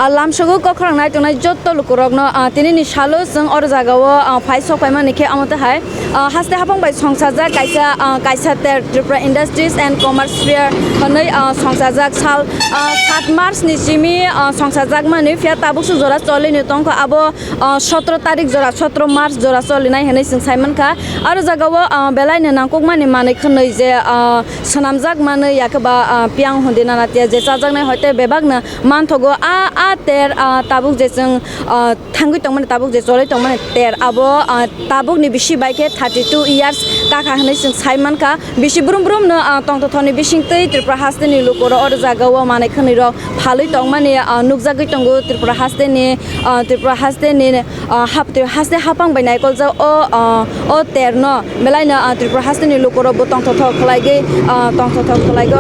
लामसगो कखरांनाय तंनाय जत्त लुकुरगनो तिनि सालो जों और जागाओ फाइ सफायमा निखे आमते हाय हास्ते हाफांबाय संसारजा कायसा Tripura industries and commerce fair हनै संसारजाक साल 7 मार्च नि जिमि संसारजाक माने फिया ताबुक जरा चलिनो तंको आबो 17 तारिख जरा 17 मार्च जरा चलिनाय हनै जों साइमनखा आरो जागाओ बेलायनो नांकक माने माने खनै जे सनामजाक माने याकबा पियां हन्दिना नातिया जे चाजागनाय हयते बेबागनो मानथगो आ तेर ताबुक जे जों थांगै तंमाने ताबुक जे चलै तंमाने तेर आबो ताबुक नि बिसि बाइके 32 इयार्स काका हनै जों साइमनखा बिसि ब्रुम ब्रुम नो तंथथनि बिसिंतै त्रिपुरा हास्तेनि लुकर और जागाओ माने खनै र फालै तंमाने नुकजागै तंगो त्रिपुरा हास्तेनि हास्ते हापां बायनाय कल जा ओ तेर न बेलायनो त्रिपुरा हास्तेनि लुकर बो तंथथ खलायगै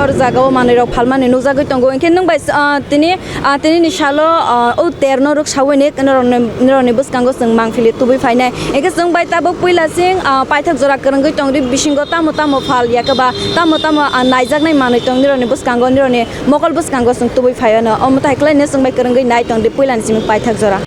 और जागाओ माने र फालमाने नुकजागै तंगो इनखे नों बाय तिनि निसालो ओ तेरनो रुक सावैने नरने बुसकांगो जों मांफिलि तुबै फायनाय एके जों बाय ताबो पैलासिं पाइथक जरा करंगै तंगि बिसिंगो तामो फाल याकबा तामो नायजागनाय मानै तंग नरने बुसकांगो नरने मकल बुसकांगो जों तुबै फायनो अमतायखलायने जों बाय करंगै नाय तंगि पैलानि सिम पाइथक जरा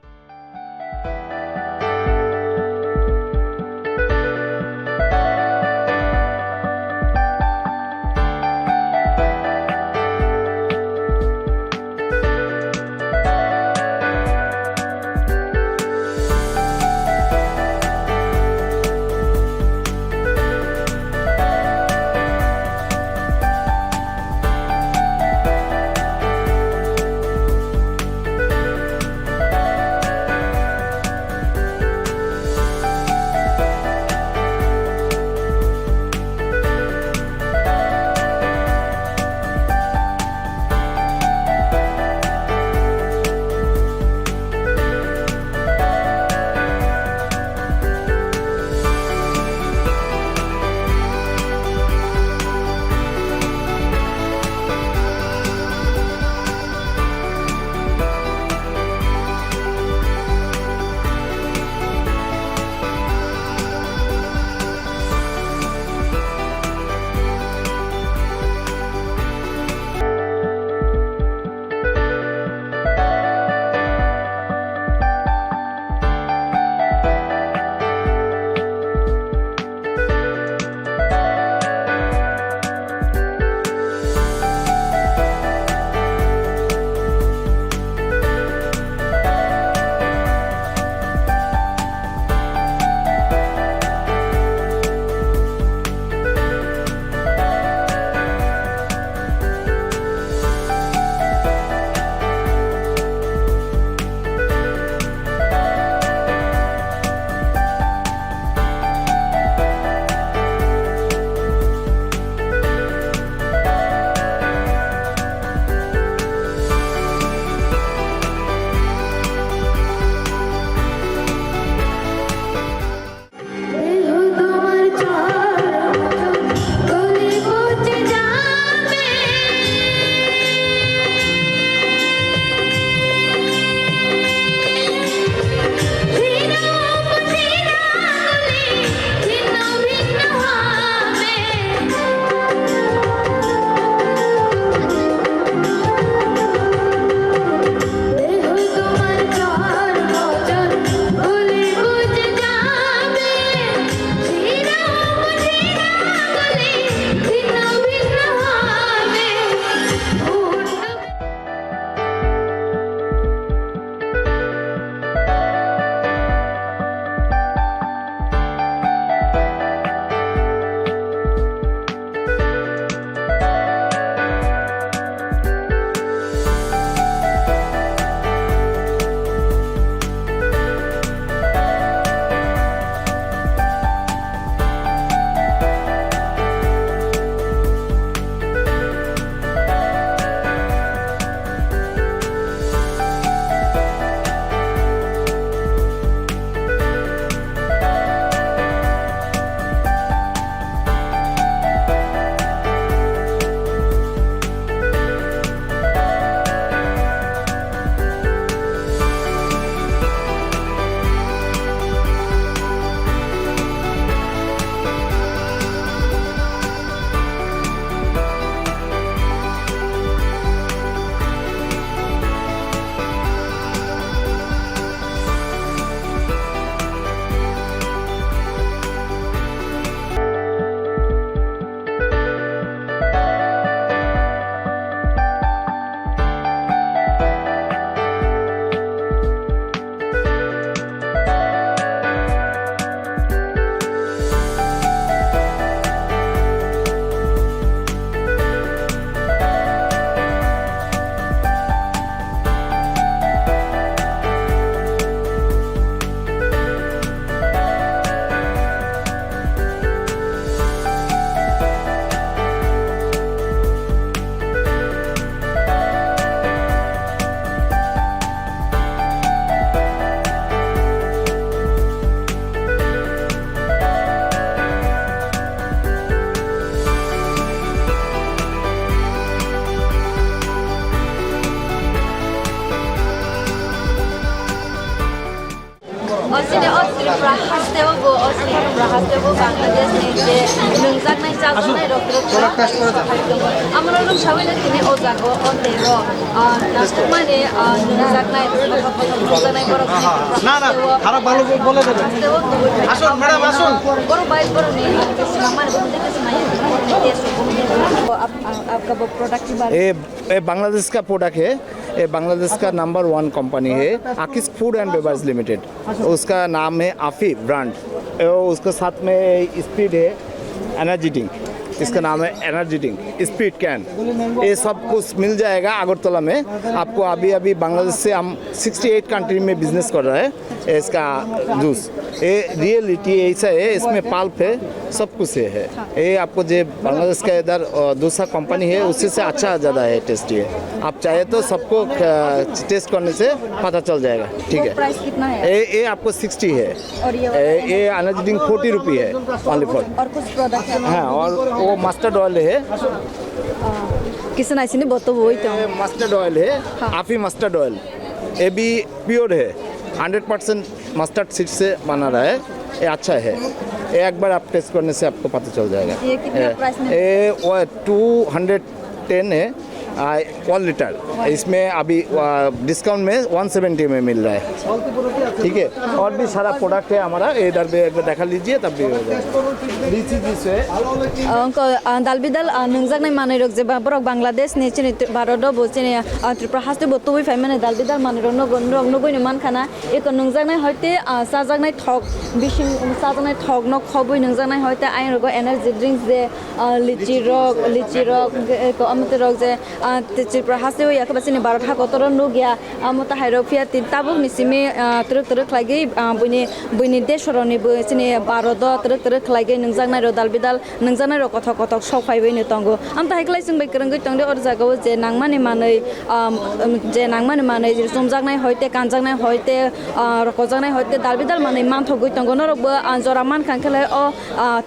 Osini Australia hastewo bo Australia hastewo Bangladesh ni je nungjaknai chajaknai rok amra rok sabene tini o jago o tero nastumane nungjaknai nungjaknai borok না না আরো ভালো বলে দেবেন আসুন ম্যাডাম আসুন boro bai boro ni samar bo dekhe samai आपका वो प्रोडक्ट के बारे ये बांग्लादेश का प्रोडक्ट है। ये बांग्लादेश का नंबर 1 कंपनी है आकिस फूड एंड बेवरेज लिमिटेड। उसका नाम है आफी ब्रांड। उसके साथ में स्पीड है एनर्जी ड्रिंक, इसका नाम है एनर्जी ड्रिंक स्पीड कैन। ये सब कुछ मिल जाएगा अगरतला में आपको। अभी अभी बांग्लादेश से हम 68 कंट्री में बिजनेस कर रहे हैं। इसका जूस ये रियलिटी ऐसा है, इसमें पल्प है, सब कुछ है। ये आपको जो बांग्लादेश का इधर दूसरा कंपनी है उससे से अच्छा ज़्यादा है, टेस्टी है। आप चाहे तो सबको टेस्ट करने से पता चल जाएगा। ठीक है, प्राइस कितना है ये आपको 60 है और ये एनर्जी ड्रिंक 40 रुपये है ओनली फॉर। और कुछ प्रोडक्ट है हाँ, और वो मस्टर्ड ऑयल है, किसी ना इसी बोतो वही तो ये मस्टर्ड ऑयल है आफी मस्टर्ड ऑयल। ये भी प्योर है, 100% मस्टर्ड सीड से बना रहा है। ये अच्छा है, ये एक बार आप टेस्ट करने से आपको पता चल जाएगा। ये कितना प्राइस में ये 210 है 1 लीटर। इसमें अभी डिस्काउंट में 170 में मिल रहा है। ठीक है, और भी सारा प्रोडक्ट है हमारा, इधर भी एक बार देखा लीजिए तब भी हो जाएगा। दाल बिदाल नोंजागनाय मानै रक जे बरक बांग्लादेश नि चिनि भारत बो चिनि त्रिपुरा हास्ते बो तुबै फाइ माने दाल बिदाल मानै रक नगन रक नगैनो मानखाना एको नोंजागनाय हयते साजागनाय थक बिसिं साजागनाय थक न खबै नोंजागनाय हयते आइ रक एनार्जी ड्रिंक्स जे लिची रक एको अमते रक जे त्रिपुरा हास्ते या कबासिनि भारत हाकतर नुगिया अमता हाइरो फिया तिताबुक निसिमे तरक तरक लागे बुइनि देशरनि बो चिनि भारत तरक तरक लागे नोंजागनाय र दाल बिदाल नोंजानाय र कथक कथक सफायबैनो तंगो आमता हाइखलाय जों बै करंगै तंदे और जागाव जे नांमानि मानै जमजागनाय हयते कानजागनाय हयते रकजागनाय हयते दाल बिदाल मानै मानथगै तंगो नरबो जरा मान खांखलाय ओ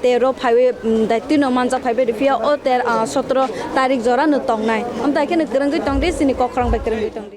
13 फाइवे दाइतिनो मानजा फाइवे रिफिया ओ 17 तारिख जरा न तंगनाय आमता हाइखे न करंगै तंदे सिनि कखरां बै करंगै तंदे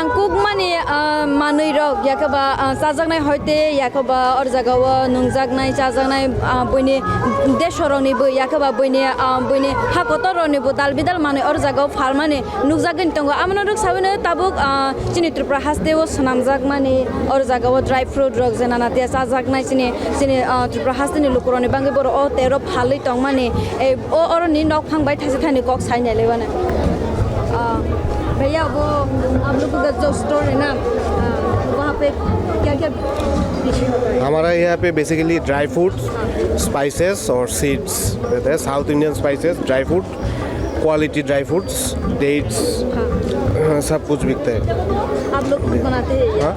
nangkuk mani manui rok yakoba chajaknai hoite yakoba or jagao nungjaknai chajaknai boini desoroni bo yakoba boini hakotoroni bo dalbidal mani or jagao phalmani nukjagin tongo amno rok sabene tabuk chini Tripura haste o sanamjak mani or jagao dry fruit rok jenana te chajaknai chini Tripura haste ni lukuroni bangi boro o tero phalui tongmani e o oroni nok phangbai thase thani kok sainai lebana भैया वो आप लोगों का जो store है ना वहाँ पे क्या क्या हमारा यहाँ पे बेसिकली ड्राई फ्रूट्स स्पाइसेस और सीड्स रहते हैं south Indian spices dry fruit quality dry fruits dates सब कुछ बिकते हैं आप लोग खुद बनाते हैं या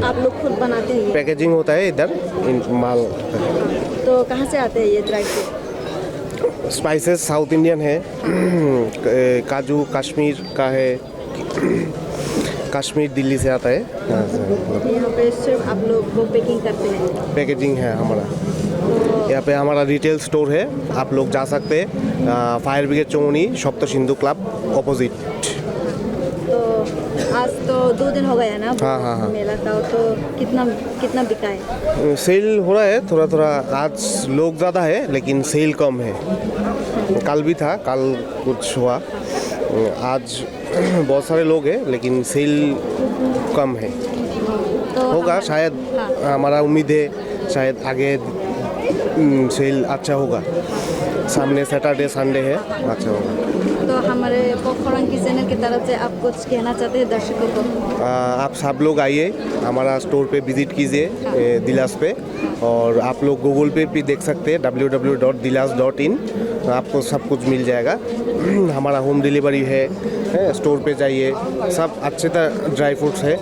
आप लोग खुद बनाते हैं ये? पैकेजिंग होता है इधर इन माल तो कहाँ से आते हैं ये dry fruit spices south Indian है काजू कश्मीर का है कश्मीर दिल्ली से आता है यहाँ पे सिर्फ आप लोग वो पैकिंग करते हैं पैकेजिंग है हमारा यहाँ पे हमारा रिटेल स्टोर है आप लोग जा सकते हैं फायर ब्रिगेड चौनी सप्त सिंधु क्लब ऑपोजिट तो आज तो 2 दिन हो गया ना वो हाँ। मेला का तो कितना बिका है सेल हो रहा है थोड़ा थोड़ा आज लोग ज़्यादा है लेकिन सेल कम है कल भी था कल कुछ हुआ आज बहुत सारे लोग हैं लेकिन सेल कम है तो होगा शायद हमारा उम्मीद है शायद आगे सेल अच्छा होगा सामने सैटरडे संडे है अच्छा होगा तो हमारे पॉपकॉर्न की चैनल की तरफ से आप कुछ कहना चाहते हैं दर्शकों को आप सब लोग आइए हमारा स्टोर पे विजिट कीजिए दिलास पे और आप लोग गूगल पे भी देख सकते हैं www.dilas.in आपको सब कुछ मिल जाएगा हमारा होम डिलीवरी है स्टोर पे जाइए सब अच्छे तरह ड्राई फ्रूट्स है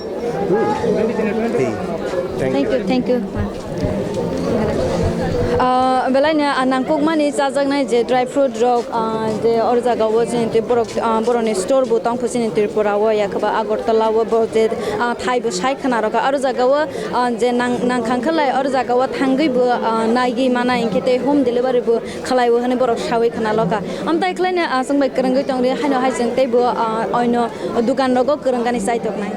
थैंक यू बेलायनो नांगकुकमानि जाजागनाय जे ड्राई फ्रूट रक जे और जागावो जे बर'नि स्टोर बो दं फसिनि त्रिपुराव याकबा आगरतलाव बो जे थाइबो सायखना रका और जागावो जे नांखांखलाय और जागावो थांगैबो नायगि माना इंकेते होम डिलीवरी बो खलायबो हने बरक सावै खना लका आमताय खलायनो संबाय करंगै तंगरि हानो हायजों तैबो अयनो दुकान रगो करंगानि साइतकनाय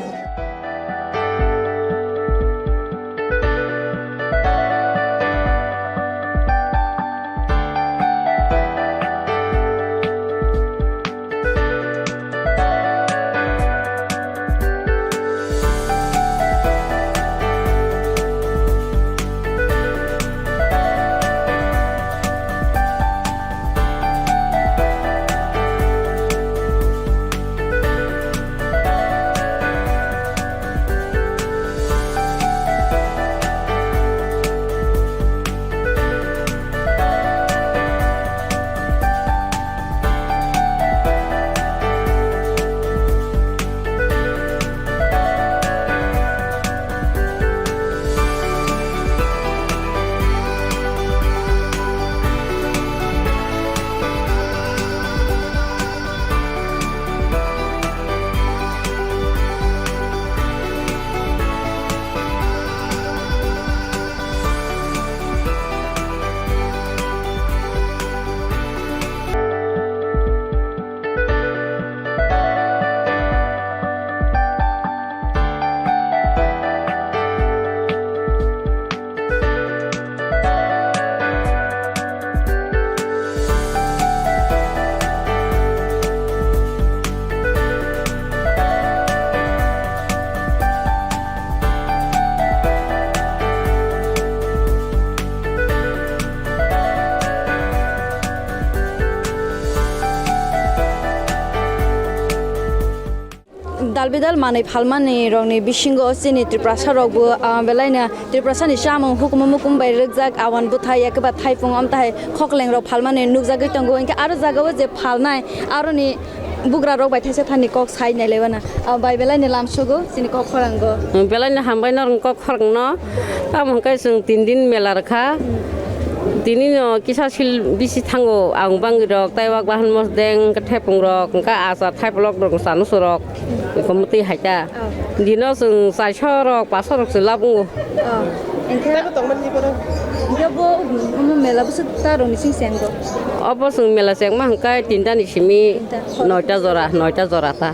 dalbidal manai phalmani rongni bisingo chini Tripura sarokbo belaina Tripura sani samung hukumu bai rojak awan buthai ekba thaipung amtai khokleng rok phalmani nukjagoi tongo inke aro jagao je phalnai aroni bugra rok bai thaise thani kok sai nai lebana bai belaina lamsugo chini kok khorango belaina hambai nor kok khorangno tamon kai sung 3 din mela rakha tini no kisa sil bisi thango ang bangi rok taiwak bahan mos deng kathepung rok ka asa thaipolok rok sanu surok komuti haita dino sung sai chorok pasarok silabung engke Jobo mela busuk taro ni sing sengo. Apa sung mela seng mah kai tinta ni simi noita zora ta.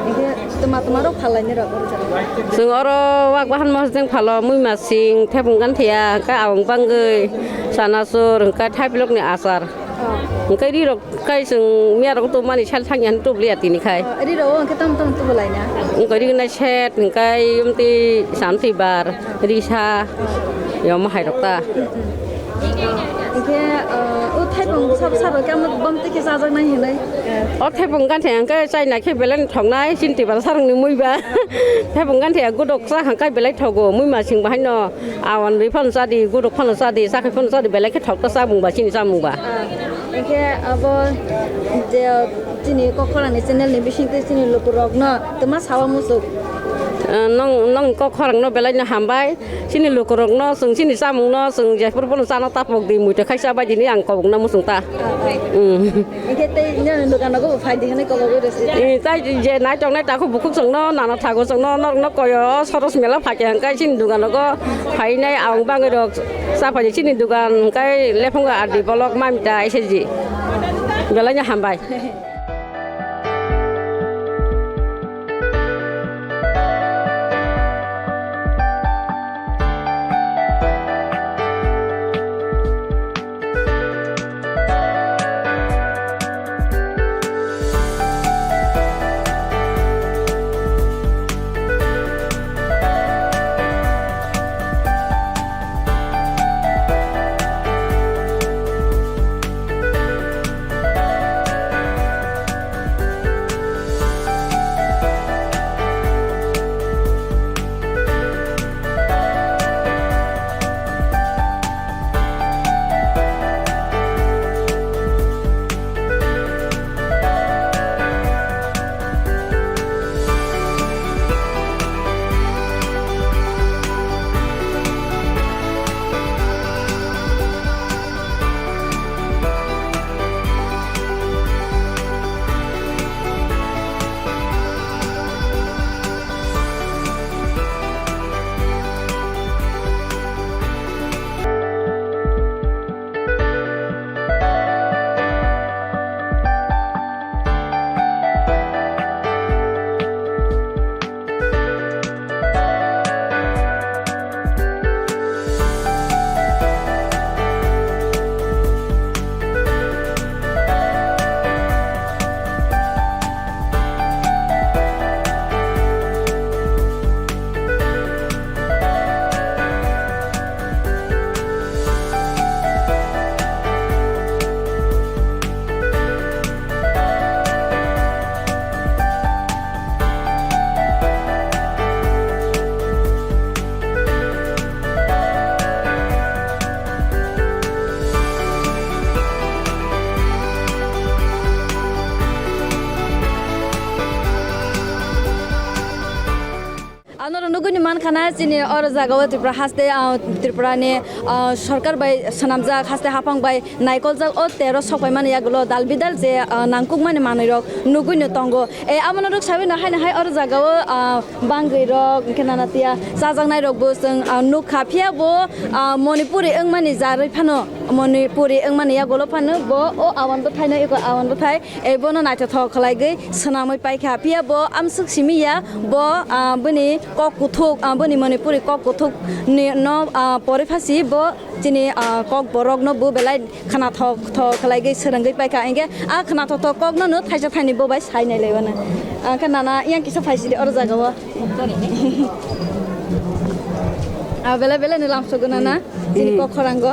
Engke tuma তোমারও ভাল লাগে rock or জায়গা जों आरो वाक बाहान मजदें follow मुइमा सिं थेबुं गानथिया का आवं बांगै सानासुर का थाइब्लकनि आसार ओंखाय रिरक काय जों मियारक तो मानि साल थांयान टुब्लिया तिनिखाय এরি রো অঙ্কে তম তম তো বলাই না ओंखाय रिगना सेट ओंखाय यमति सानथिबार रिसा यम हायरकता একে ও থাইপং সব সব কেমন বম থেকে জাজাক নাই হেলাই अ थेबुं गानथिया ओंखाय चाइना खे बेलेन ठंनाय सिनथिबार सारंनि मुइबा थेबुं गानथिया गुदक जा हांखाय बेलाय ठगो मुइमा सिं बाहायन आवन रिफान जादि गुदक फान जादि साखै फान जादि बेलाय खे ठगता जामुंबा सिनि जामुंबा একে আব যে চিনি কখরানি চ্যানেলনি বিশিংতে চিনি লোক রক ন তোমা সাওয়া মুসুক nong nong ko khorang no belai na hambai sini lukorong no sung sini samung no sung je purpun sana tapok di muite khaisa ba jini ang kobong na musung ta একে তে নে দোকান গো phi দিখানে কব গো রেসি tai je nai chong nai ta ko bukuk sung no nana thago sung no no koyo soros mela phake ang kai sini dukan go phai nai ang bang ro sa phai sini dukan kai lepong ga adi bolok mai ta iseji belai na hambai नुगुनि मानखाना चिनि और जागाव त्रिपुरा हास्ते त्रिपुरानि सरकार bye सनामजा हास्ते हाफां bye नाइकल जा ओ 13 सफाय माने यागलो दाल बिदाल जे नांकुक माने मानैरक नुगुनि तंगो ए आमनरक साबे ना हाय हाय और जागाव बांगैरक केनानातिया जाजांनाय रक बो जों नुखाफिया बो मणिपुरि ओं माने जारै फानो मणिपुरि ओं माने यागलो फानो बो ओ आवानबो थायनो एको आवानबो थाय ए बोनो नायथ थ खलायगै सनामै पाइखा फिया बो आमसुक सिमिया बो बनि कुथुक बनि मणिपुरि कुथुक न परे फासि बो चिनि कक बरक न बो बेलाय खाना थ खलायगै सोरंगै पाइखा एंगे आ खाना थ कक न थाइजा थाइनि बो बाय साइनाय लेबानो खानाना यां किसा फाइसिलि और जागाव बेला बेला ने लामसगोना ना चिनि कक खरांग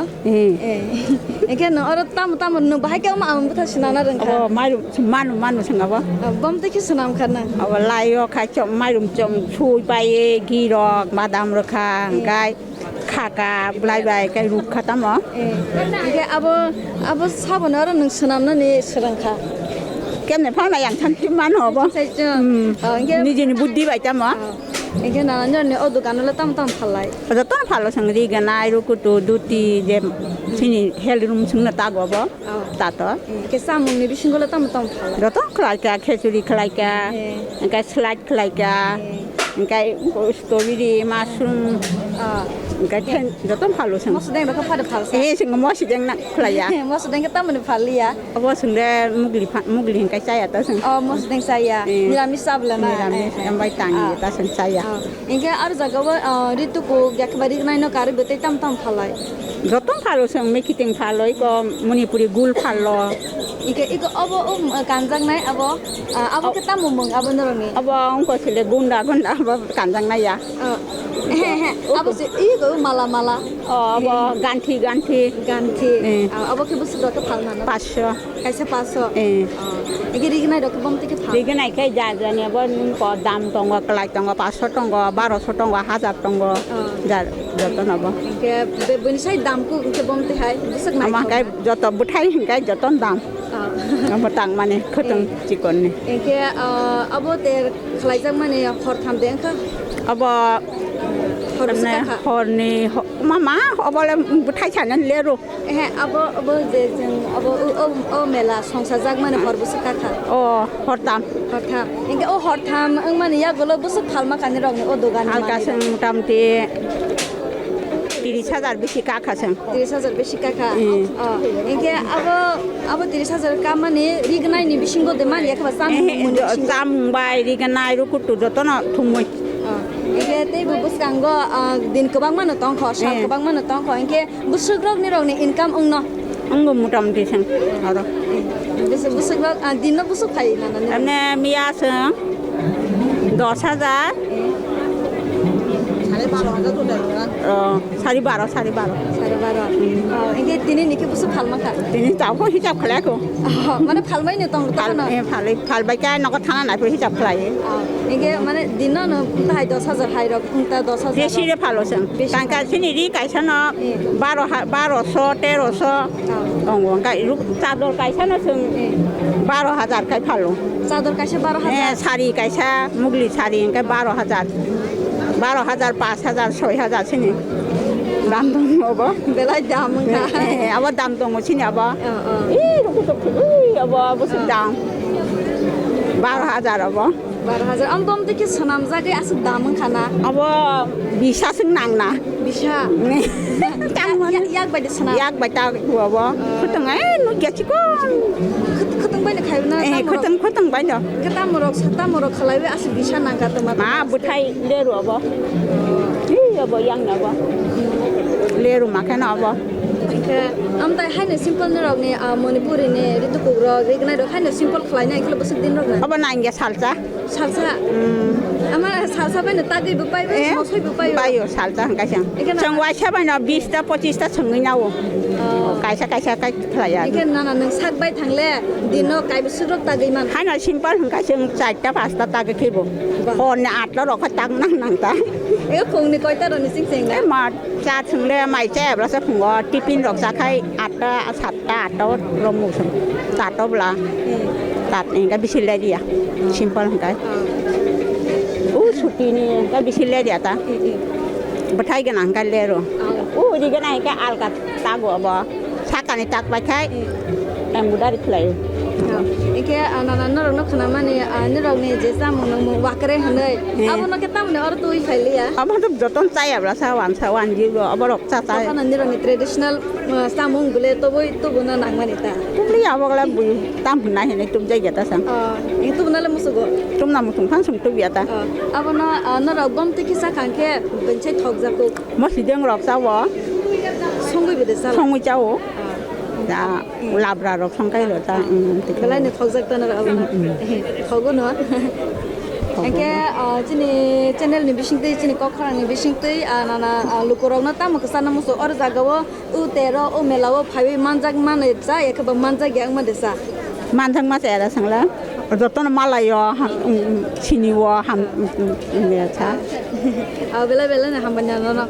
एके न और ताम ताम न बाहाय के मा बुथा सिनाना रंखा मानु मानु संगाबो बम तखि सनाम खाना अब लायो खाइचो माइरुम चम सुइ बाये गिरक बादाम रखा गाय खाका ब्लाइ बाय गाय रुख खाताम एके अब साबन और नों सनामना ने सरंखा केमने फांना यां थान मान हबो निजेनि बुद्धि बायताम एके ना नने ओ दुकानले ताम ताम फालाय जतो फालो संगरि गनाय रुकुतु दुति जे सिनि हेल रुम संना तागबो तातो के सामुंनि बिसिंगले ताम ताम फालाय जतो खलायका खेचुरि खलायका गाय स्लाइड खलायका गाय strawberry माशरुम cái thêm rất tốt phalo sừng Mas sedang dah kepada palsa. sừng ngắm sừng yang nak kelaya Mas sedang kita mana pali ya? apa sừng dia mugli yang saya atas sừng Oh, mas sedang saya. Nilamis sabla na. Nilamis yang baik tangi atas sừng saya Ingke ar jaga wa ritu ko gak bari nai no kari betai tam phalai. rất tốt phalo sừng mấy kiting phalo có Manipuri gul phalo Ingke iko abo kanjang nai abo kita mumung abo noroni. apa ông có thể gunda apa kanjang naya Abo si iko mala. apa ganti Ganti. Abo ke bus dok phal mana. pasyo Kaisa paso. Ingke rig nai dok bom tike phal. Di cái này cái giá giá này vẫn có đam tông và lại tông và 500 tông và 1200 tông và 1000 tông và giá rất là bao. Ingke beni sai dam ko ingke bom te hai. Busuk nai. Ama cái rất là bút hay cái rất là đam. Ama tang mà này khơi tông chỉ còn này. Ingke abo te khlai jang mane hor tham deng kha. Aba Hor busuk này kha. hồi này mama aba là bút hay chả nên lẽ rồi. abo je jeng abo mela songsa jag mane hor busuk kha. Hồi đam. Hor tham. Ingke hor tham ang mane ya golo busuk phalma kani rok ni o dogan ni. Alka seng motamoti 30,000 বেশি কাকা seng. 30,000 beshi kaka. Ingke abo 30,000 ka mane rignai ni bisingo de man yakba sam muni bisingo. Sam bai di kanai ru kutu joto na thumui. Ingke tei bu buskango din kebang mane tong kho sam kebang mane tong kho ingke busuk rok ni income ungno. Anggo motamoti seng. Aro. Busuk rok din no busuk phai na na. Amne Mia seng 10,000 12,000 Sare baro. Ingke tini niki busuk phalma kha. Ini tahu kok hijab kelak kok. Mane phalmai ni tong ta na. Phal bai kai nó có thana nai pun hijab kelak. Ingke mane din no hai 10,000 hai rok ta 10,000. Desi de phalo seng. Kan ka sini di kai sana 1200 1300. Ong kai ru chador kai sana seng 12,000 kai phalo. Chador kaise 12,000. Sari kai sa mugli sari kai 12,000. 12,000 5,000 6,000 sini. Dam dong apa? Belai dam ka. Apa dam dong sini apa? Ruku tok. Apa busuk dam. 12,000 apa? 12,000 am bom tike sanam jagai asu dam khana. Apa bisa sing nang na. Bisa. Tang Yak bai de sanam. yak bata ku apa? Khutang no gya chikon. Khutang bai na khaibna. Khutang bai no. Kita morok sata morok khalaiwe asu bisa nang ka tama. Ma buthai leru apa? Apa yang apa? Leru makan apa? Am tai haine simple ni rok ni Manipuri ni ritu ku rok rignai rok haine simple khlai na iklo busuk din rok na. Apa nangya salsa? Salsa. Ama salsa bai na tagi bu pai bai mosoi bu pai. Bayo salsa kasang. Sengwa cha bai na 20 ta 25 ta sengai nawo. Kaisa kai khlaya. Ike nana nang sak bai thangle dino kai busuk rok tagi man. Hana simple hangka seng 4 ta 5 ta ta ke khibo. Hon na at lo ro kha tang nang ta. Eke khung ni koi ta ro ni sing sing na. Mà cha thường lệ mày che là sẽ phùng có tipping rồi ra khai ạt sạt ta đó rong mù sừng tạt đó là tạt này cái bị lệ đi à simple cái suti này cái bị lệ đi à ta bắt thay cái nàng cái lệ rồi đi cái này cái al cái ta gua bò sát cái này tạt bắt khai em muốn đi play Ike nana norok no khana mane ni rok ni je sam mong wakre hanai abo no ke tam ne or tui khaili ya ông không được joton chay à là sao ăn gì rồi ông bảo cha chay kana ni rok ni traditional samung gule to boi to buna nang mani ta tum li ông là bui tam hôm nay này tum chay vậy ta sang ing tu buna le musugo tum nam tum khang sum tu vậy ta abo no rok bom te kisa kangke benchai thok jako mất gì đang rọc sao vợ songoi bide sal không có cháu đã làm ra rồi xong cái rồi ta kalai ni thok jak ta na abo thogo no Angke chini channel ni bising tei chini kokhrang ni bising tei nana lukorok na tam kesana muso or jagawo u tero o melawo phaiwi manjak mane cha ekaba manjak yang ma desa man thang ma sẽ là sang là rồi tôi malay yo chini wo ham ne cha bela bela na hambanya no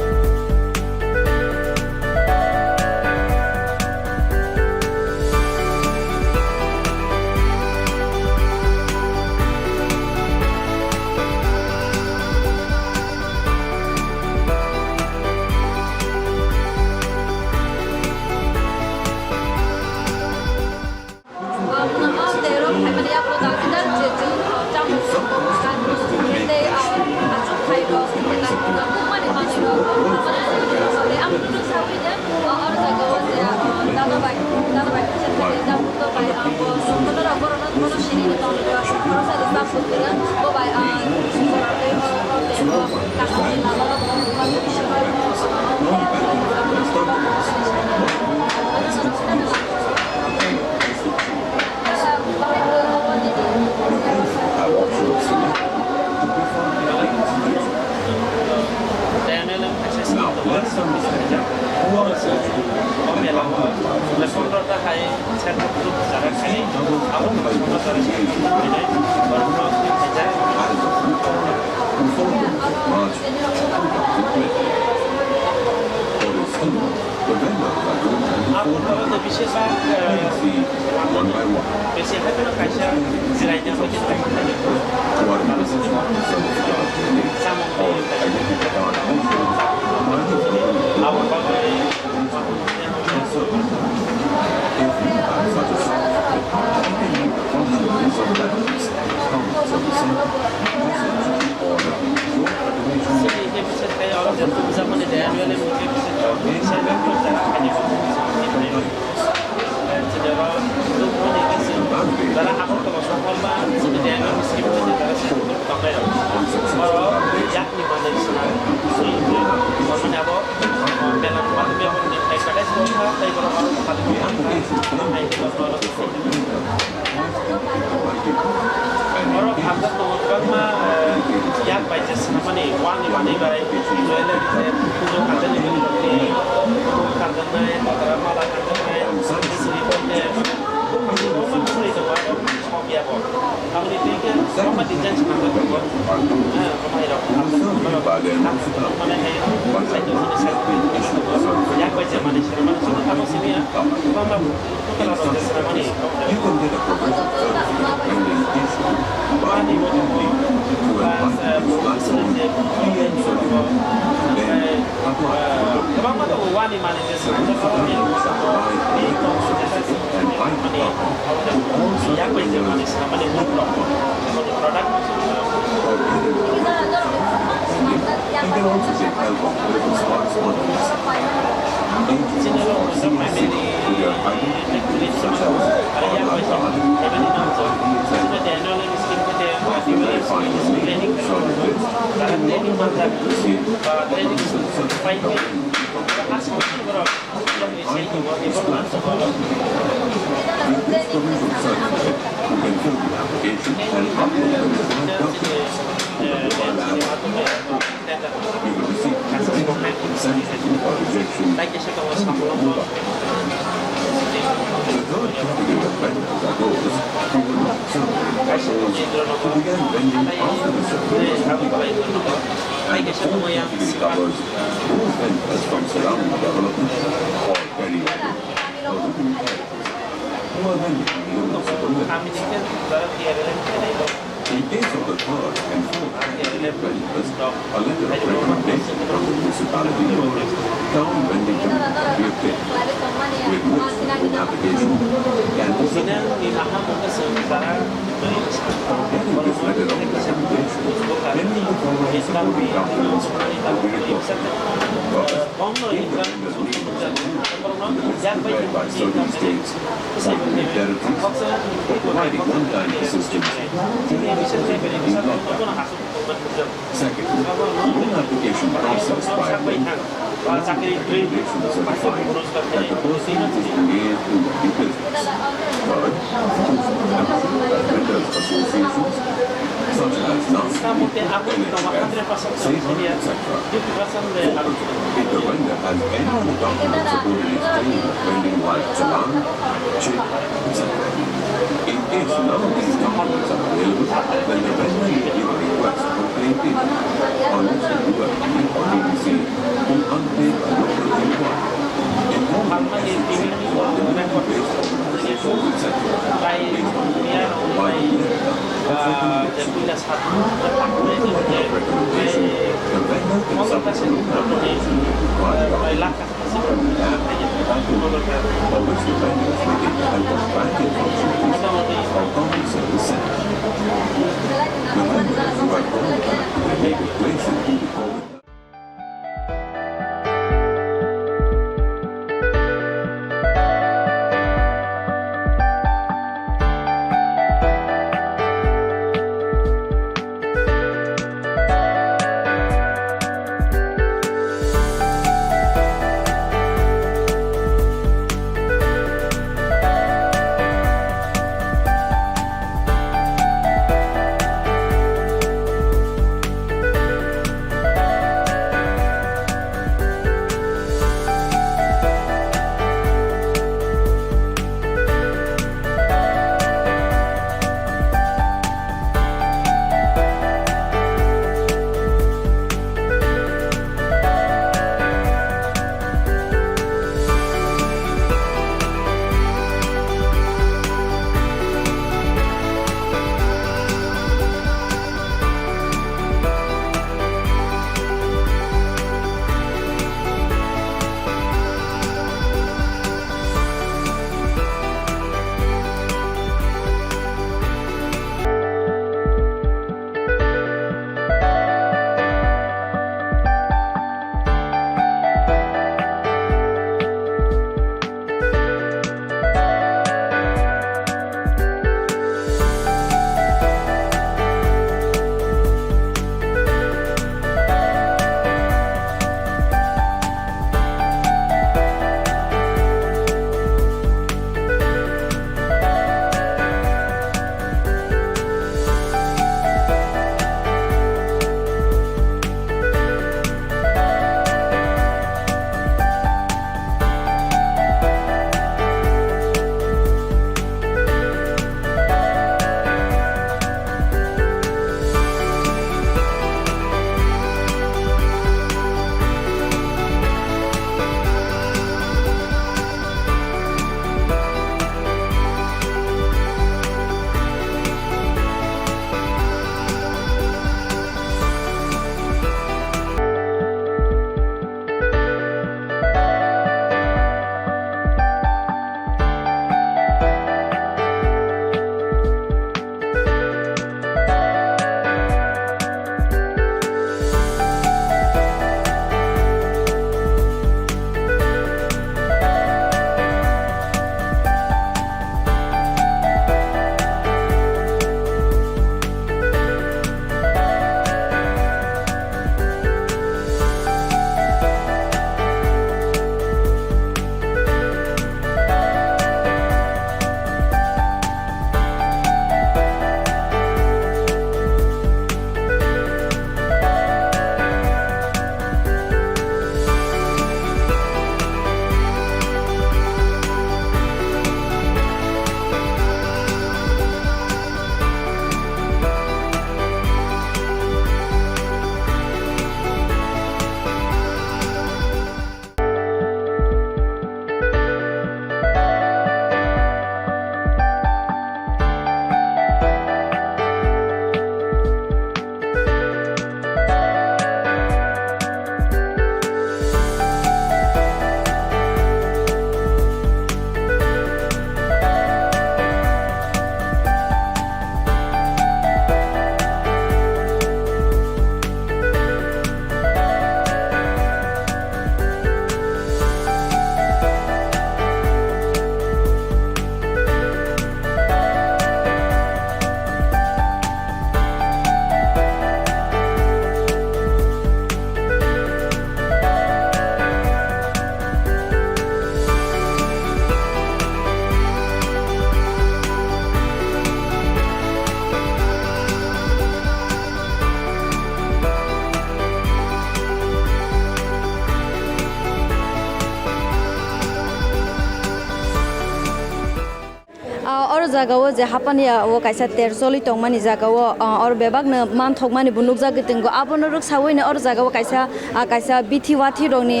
और जगह जे हापानी वो कैसा तेरसोली टोंगमानी जगह और बेबाग न मान थोगमानी बुनुक जागे तिंगो आपन रुक सावई ने और जगह कैसा कैसा बिथि वाथि रोनी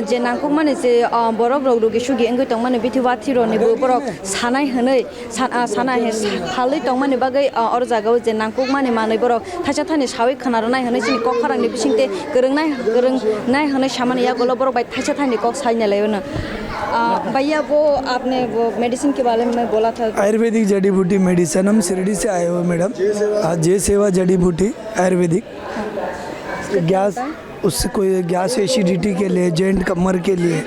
जे नांकुक माने जे बरक रोग सुगी इंगो टोंगमानी बिथि वाथि रोनी बरक सानाय हनै साना हे खालै टोंगमानी बागै और जगह जे नांकुक माने मानै बरक थाचा थानि सावई खनारनाय हनै सिनि कक खरांनि बिसिंते गोरोंनाय हनै सामानि या गलो बरक बाय थाचा थानि कक साइने लेयोनो भैया वो आपने वो मेडिसिन के बारे में बोला था आयुर्वेदिक जड़ी बूटी मेडिसिन हम शिरडी से आए हुए मैडम जय सेवा जड़ी बूटी आयुर्वेदिक गैस उससे कोई गैस एसिडिटी के लिए जॉइंट कमर के लिए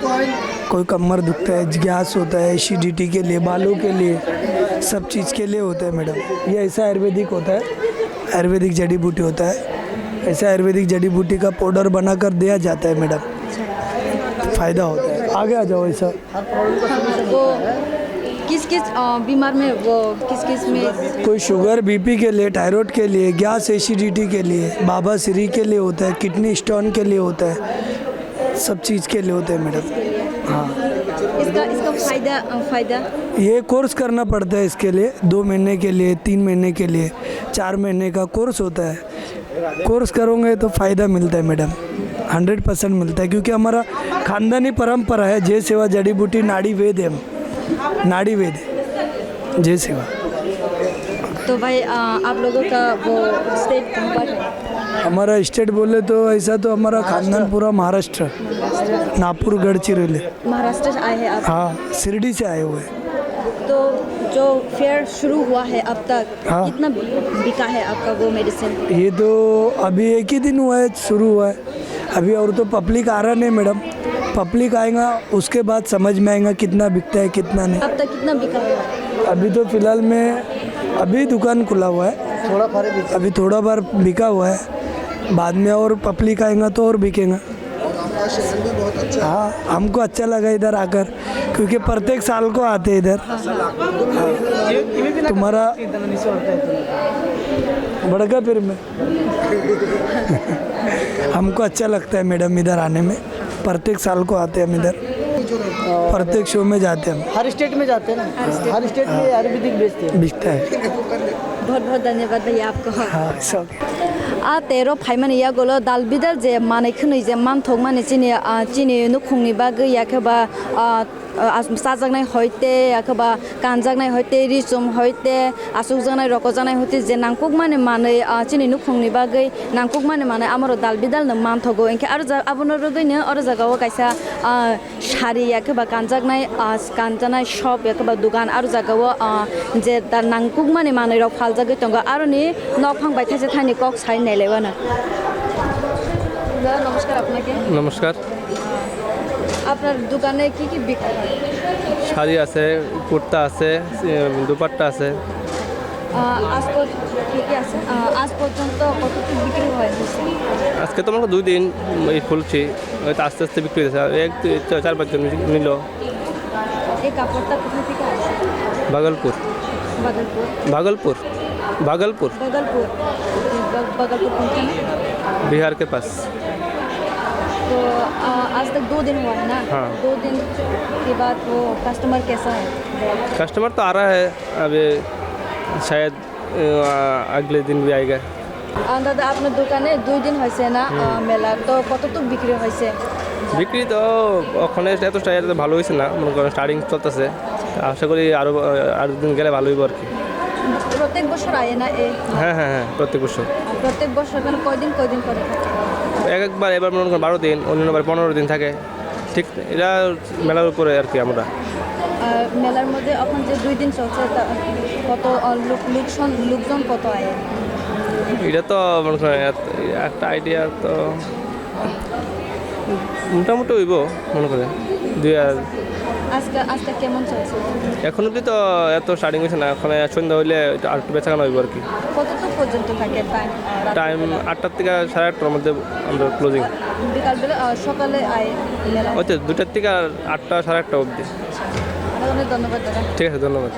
कोई कमर दुखता है गैस होता है एसिडिटी के लिए बालों के लिए सब चीज़ के लिए होता है मैडम ये ऐसा आयुर्वेदिक होता है आयुर्वेदिक जड़ी बूटी होता है ऐसा आयुर्वेदिक जड़ी बूटी का पाउडर बनाकर दिया जाता है मैडम फ़ायदा होता है आगे आ जाओ ऐसा वो किस किस बीमार में वो किस किस में कोई शुगर बीपी के लिए थायराइड के लिए गैस एसिडिटी के लिए बाबा सिरी के लिए होता है किडनी स्टोन के लिए होता है सब चीज़ के लिए होता है मैडम हाँ इसका फायदा ये कोर्स करना पड़ता है इसके लिए 2 महीने के लिए 3 महीने के लिए 4 महीने का कोर्स होता है कोर्स करोगे तो फ़ायदा मिलता है मैडम 100% मिलता है क्योंकि हमारा खानदानी परंपरा है जय सेवा जड़ी बूटी नाड़ी वेद है नाड़ी वेद है जय सेवा। तो भाई आप लोगों का वो स्टेट कहाँ पर है हमारा स्टेट बोले तो ऐसा तो हमारा खानदान पूरा महाराष्ट्र नागपुर गढ़चिरोली महाराष्ट्र से आए हैं आप हाँ शिरडी से आए हुए हैं। तो जो फेयर शुरू हुआ है अब तक हाँ। कितना बिका है आपका वो मेडिसिन ये तो अभी एक ही दिन हुआ है शुरू हुआ है अभी और तो पब्लिक आ रहा नहीं मैडम पब्लिक आएगा उसके बाद समझ में आएगा कितना बिकता है कितना नहीं अब तक कितना बिका है अभी तो फ़िलहाल में अभी दुकान खुला हुआ है अभी थोड़ा बार बिका हुआ है बाद में और पब्लिक आएगा तो और बिकेगा हाँ हमको अच्छा लगा इधर आकर क्योंकि प्रत्येक साल को आते इधर तुम्हारा बड़का फिर में हमको अच्छा लगता है मैडम इधर आने में प्रत्येक साल को आते हैं हम इधर प्रत्येक शो में जाते हैं हम हर स्टेट में जाते हैं ना हर स्टेट में आयुर्वेदिक बेचते हैं बिकता है बहुत बहुत धन्यवाद भैया आपको हाँ सब तेरो फाइमान या गोलो दाल बिदाल जे माने खनै जे मान थोक माने चिनि नुखुंनि बागै याखबा साजागनाय हयते याखबा कानजागनाय हयते रिसुम हयते आसुक जानाय रक जानाय हयते जे नांकुक माने चिनि नुखुंनि बागै नांकुक माने आमरो दाल बिदाल न मान थगो एंके आरो आबनो रगैनो आरो जागाव कायसा शारी याखबा कानजानाय शप याखबा दुकान आरो जागाव जे दा नांकुक माने रक फालजागै तंगा आरो नि नफां बायथासे थानि कक साइ नायलेवाना नमस्कार আপনাকে নমস্কার আপনার দোকানে কি কি বিক্রি হয় শাড়ি আছে কুর্তা আছে দুপাট্টা আছে আজ কি কি আছে আজ পর্যন্ত কতটুকু বিক্রি হয়েছে আজকে তো আমাকে 2 দিন এই খুলছি হয়তো আস্তে আস্তে বিক্রি হয়েছে এক 4-5 জন নিল এই কাপড়টা কোথা থেকে আসে ভাগলপুর भागलपुर भागलपुर कोनखाने बिहार के पास तो आज तक 2 दिन हुआ है ना हाँ। 2 दिन के बाद वो कस्टमर कैसा है कस्टमर तो आ रहा है अभी शायद अगले दिन भी आएगा দাদা আপনার দোকানে 2 দিন হয়েছে না মেলা তো কতটুকু বিক্রি হয়েছে বিক্রি তো ওখানে এত ভালো হয়েছে না মনে করেন স্টার্টিং চলতেছে আশা করি আরও দিন গেলে ভালো হইব আর কি প্রত্যেক বছর আয় না হ্যাঁ প্রত্যেক বছর প্রত্যেক বছর মানে কয়দিন করে একবার এবার মনে করেন 12 দিন অন্যবার 15 দিন থাকে ঠিক এটা মেলার উপরে আর কি আমরা মেলার মধ্যে এখন যে 2 দিন চলছে কত লোকজন কত আয় এটা তো মনে করেন একটা আইডিয়া তো মোটামুটি হইব মনে করেন 2000 আজকে কেমন চলছে এখন অব্দি তো এত স্টার্টিং হয়েছে না এখন সন্ধ্যা হইলে আর একটু বেচাকেনা হইব আর কি কতটুকু পর্যন্ত থাকে টাইম 8টা থেকে 8:30টার মধ্যে আমরা ক্লোজিং বিকালবেলা সকালে আয় মেলা হয়তো 2টার থেকে 8টা 8:30টা অবধি অনেক ধন্যবাদ দাদা ঠিক আছে ধন্যবাদ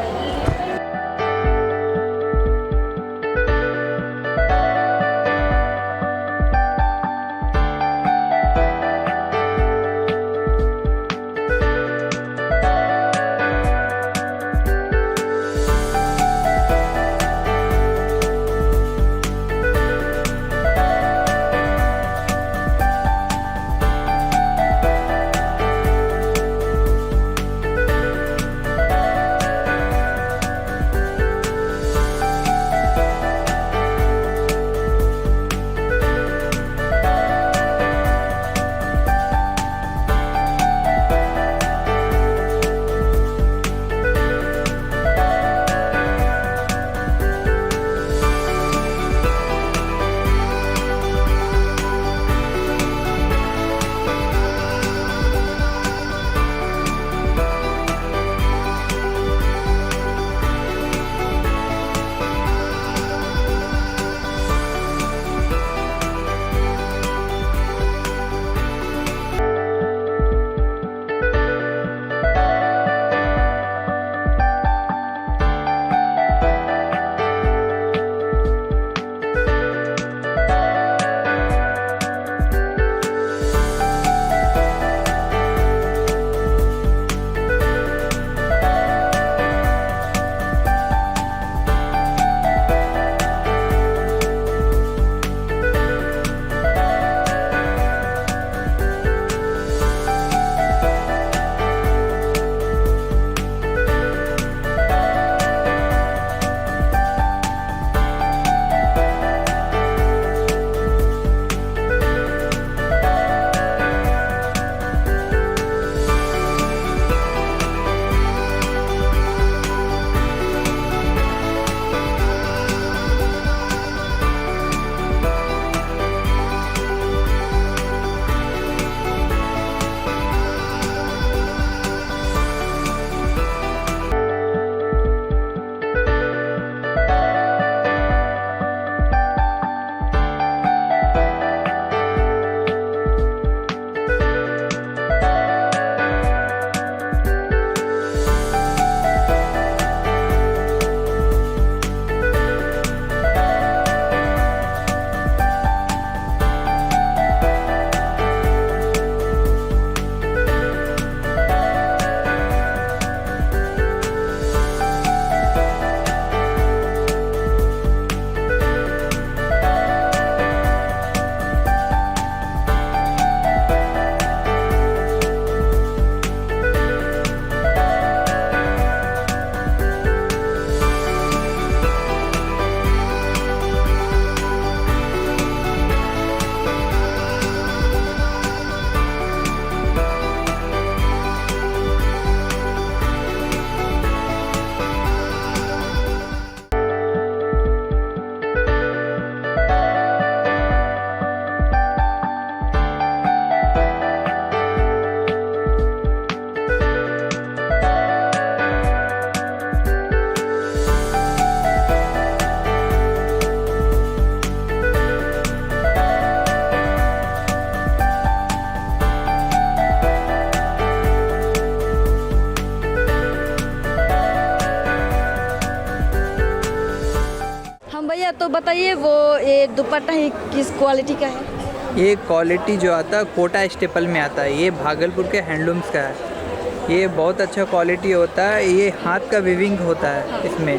लोग बताइए वो ये दुपट्टा ही किस क्वालिटी का है? ये क्वालिटी जो आता है कोटा स्टेपल में आता है, ये भागलपुर के हैंडलूम्स का है। ये बहुत अच्छा क्वालिटी होता है, ये हाथ का वीविंग होता है इसमें,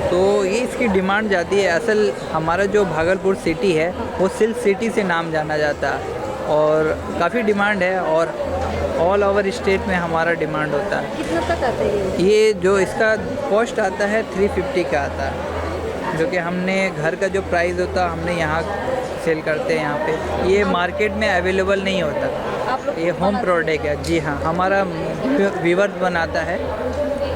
तो ये इसकी डिमांड जाती है। असल हमारा जो भागलपुर सिटी है वो सिल्क सिटी से नाम जाना जाता है और काफ़ी डिमांड है और ऑल ओवर स्टेट में हमारा डिमांड होता है। कितना तक आता है ये जो इसका कॉस्ट आता है 350 का आता है, जो कि हमने घर का जो प्राइस होता है हमने यहाँ सेल करते हैं यहाँ पे। ये मार्केट में अवेलेबल नहीं होता, आप लोग ये होम प्रोडक्ट है। जी हाँ, हमारा वीवर्स बनाता है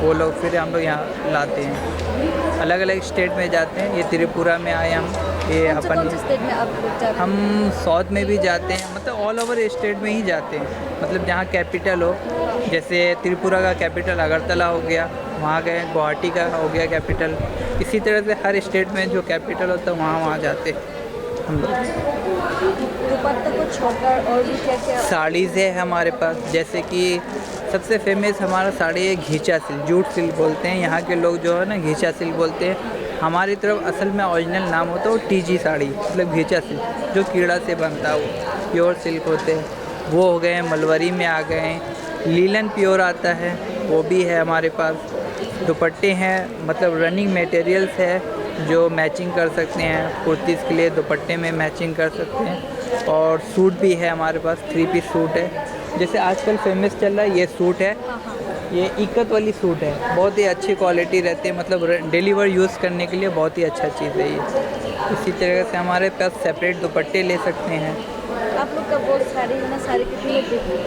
वो लोग, फिर हम लोग यहाँ लाते हैं। अलग अलग स्टेट में जाते हैं, ये त्रिपुरा में आए हम, ये अपन स्टेट में आप लोग जाते हैं? हम साउथ में भी जाते हैं, मतलब ऑल ओवर स्टेट में ही जाते हैं। मतलब जहाँ कैपिटल हो, जैसे त्रिपुरा का कैपिटल अगरतला हो गया, वहाँ गए, गुवाहाटी का हो गया कैपिटल। इसी तरह से हर स्टेट में जो कैपिटल होता है वहाँ जाते हैं हम लोग। दुपट्टा को छोड़कर और भी क्या क्या? साड़ीज़ है हमारे पास, जैसे कि सबसे फेमस हमारा साड़ी है घीचा सिल्क, जूट सिल्क बोलते हैं यहाँ के लोग, जो है ना घीचा सिल्क बोलते हैं। हमारी तरफ असल में ओरिजिनल नाम होता है वो टीजी साड़ी, मतलब घीचा सिल्क, जो कीड़ा से बनता है वो प्योर सिल्क होते हैं, वो हो गए। मलवरी में आ गए, लीलन प्योर आता है, वो भी है हमारे पास। दुपट्टे हैं, मतलब रनिंग मटेरियल्स है जो मैचिंग कर सकते हैं, कुर्तीज़ के लिए दुपट्टे में मैचिंग कर सकते हैं। और सूट भी है हमारे पास, 3 पीस सूट है, जैसे आजकल फेमस चल रहा है ये सूट है, ये इक्कत वाली सूट है, बहुत ही अच्छी क्वालिटी रहती है, मतलब डेलीवर यूज़ करने के लिए बहुत ही अच्छा चीज़ है ये। इसी तरह से हमारे पास सेपरेट दुपट्टे ले सकते हैं। आप लोग का वो साड़ी है ना, साड़ी कितने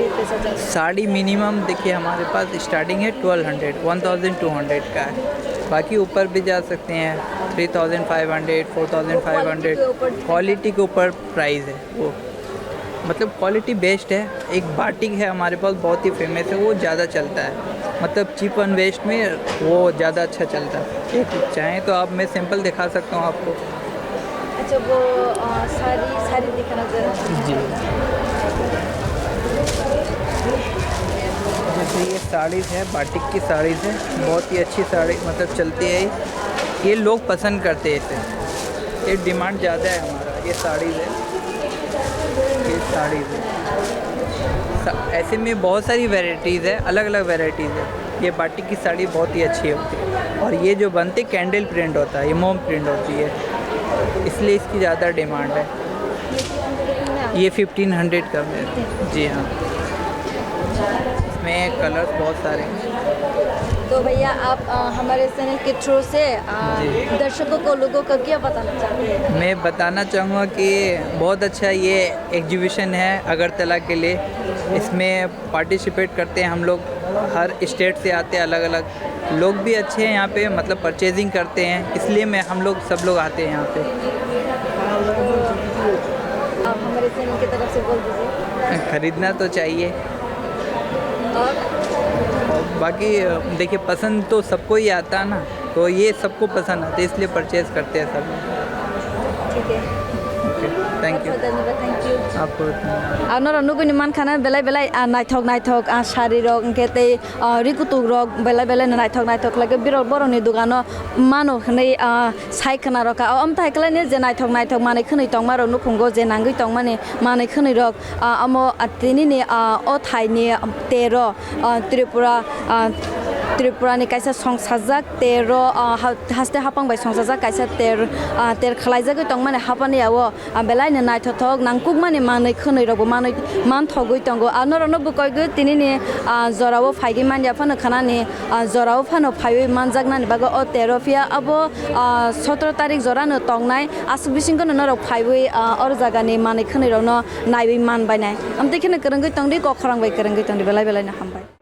पैसा जाता है? साड़ी मिनिमम देखिए हमारे पास स्टार्टिंग है 1200 का है, बाकी ऊपर भी जा सकते हैं 3500 4500। क्वालिटी के ऊपर प्राइस है वो, मतलब क्वालिटी बेस्ट है। एक बाटिक है हमारे पास, बहुत ही फेमस है, वो ज़्यादा चलता है, मतलब चीप एंड वेस्ट में वो ज़्यादा अच्छा चलता है। एक चाहें तो आप मैं सैंपल दिखा सकता हूँ आपको। अच्छा वो साड़ी दिखाना जरा। जी, जैसे ये साड़ीज़ है, बाटिक की साड़ीज़ है, बहुत ही अच्छी साड़ी मतलब चलती है ये लोग पसंद करते हैं इसे, ये डिमांड ज़्यादा है हमारा। ये साड़ीज़ है, ये साड़ीज़ है, ऐसे में बहुत सारी वैरायटीज़ है, अलग अलग वैरायटीज़ है। ये बाटिक की साड़ी बहुत ही अच्छी होती है, और ये जो बनते कैंडल प्रिंट होता है, ये मोम प्रिंट होती है, इसलिए इसकी ज़्यादा डिमांड है। ये 1500 का है। जी हाँ, इसमें कलर्स बहुत सारे हैं। तो भैया आप हमारे चैनल के थ्रू से दर्शकों को, लोगों को क्या बताना चाहते हैं? मैं बताना चाहूँगा कि बहुत अच्छा ये एग्जीबिशन है अगरतला के लिए, इसमें पार्टिसिपेट करते हैं हम लोग, हर स्टेट से आते हैं, अलग अलग लोग भी अच्छे हैं यहाँ पे, मतलब परचेजिंग करते हैं, इसलिए हम लोग सब लोग आते हैं यहाँ पे। आप हमारे चैनल की तरफ से बोल दीजिए। खरीदना तो चाहिए, और बाकी देखिए पसंद तो सबको ही आता है ना, तो ये सबको पसंद आता है, इसलिए परचेज़ करते हैं सब। ठीक है, थैंक यू। धन्यवाद, थैंक यू आपको আপনারা নুগুনি মান খানা বেলাই বেলাই নাইথক শাড়ি রক কেতে রিকুতু রক বেলাই বেলাই নাইথক লাগে বিরল বরনি দোকানো মানো খनै সাইখনা রকা আমতাই কলানি যে নাইথক মাनै খनै তং মাरो नुखुंगो जे नांगै तं माने मानै खनै रक आमो तिनिनि ओ थाइनि 13 त्रिपुरानि कायसा संसारजाक 13 हास्ते हापांबाय संसारजाक कायसा 13 खलायजागै तं माने हापानियावो बेलायनो नाइथक नांकुक माने मानै खनै रगो मानै मान थगै तंगो आनरनो बुकयगो तिनिनि जरावो फाइगि मानया फानो खानानि जरावो फानो फाइबै मानजागनानि बागो ओ 13 फिया अबो 17 तारिख जरानो तंगनाय आसुक बिसिंगो नरक फाइबै और जागानि मानै खनै रनो नाइबै मान बायनाय आमते खने करंगै तंगदि गखरांबाय करंगै तंगदि बेलाय बेलायनो हामबाय।